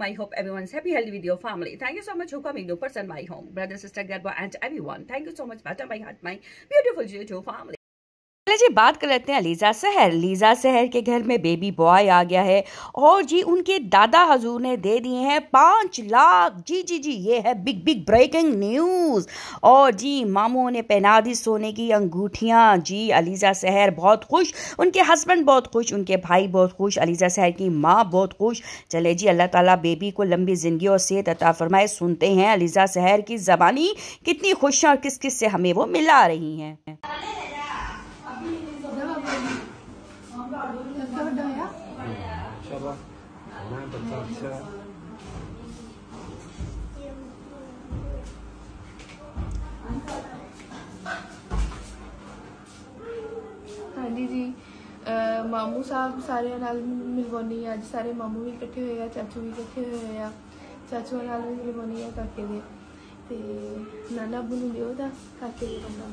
I hope everyone's happy, healthy with your family. Thank you so much for coming to person my home, brother, sister, grandpa, and everyone. Thank you so much, better my heart, my beautiful YouTube family. जी बात कर लेते हैं Lisa सहर। Lisa सहर के घर में baby boy आ गया है और जी उनके दादा हजूर ने दे दिए हैं 5 लाख। जी जी जी, ये है बिग बिग ब्रेकिंग न्यूज़। और जी मामू ने पहना दी सोने की अंगूठियां। जी अलीजा सहर बहुत खुश, उनके हस्बैंड बहुत खुश, उनके भाई बहुत खुश, अलीजा सहर की माँ बहुत खुश। चले जी, अल्लाह ताला बेबी को लंबी जिंदगी और सेहत अता फरमाए। सुनते हैं अलीजा सहर की ज़बानी कितनी खुश और किस किस से हमें वो मिला रही हैं। हाँ जी मामू साहब सारे नाल मिलवानी है। अज सारे मामू भी इकट्ठे हुए हैं, चाचू भी इकट्ठे हुए हैं। चाचू नाल भी मिलवानी है काके दे ते नाना अब्बू नूं दिओ दा काके दे बंदा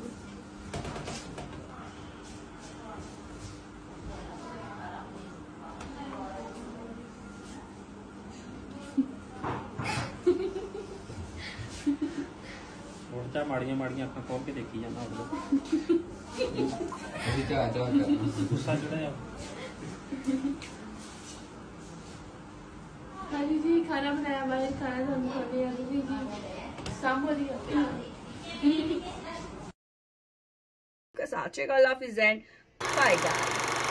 और माड़ियां माड़ियां अखां खोल के देखी जाना गुस्सा चढ़ा। हाँ जी खाना बनाया बाहर, खाना थानू खाने आ जी सांभो दी Because I'll check all of his end. Bye guys.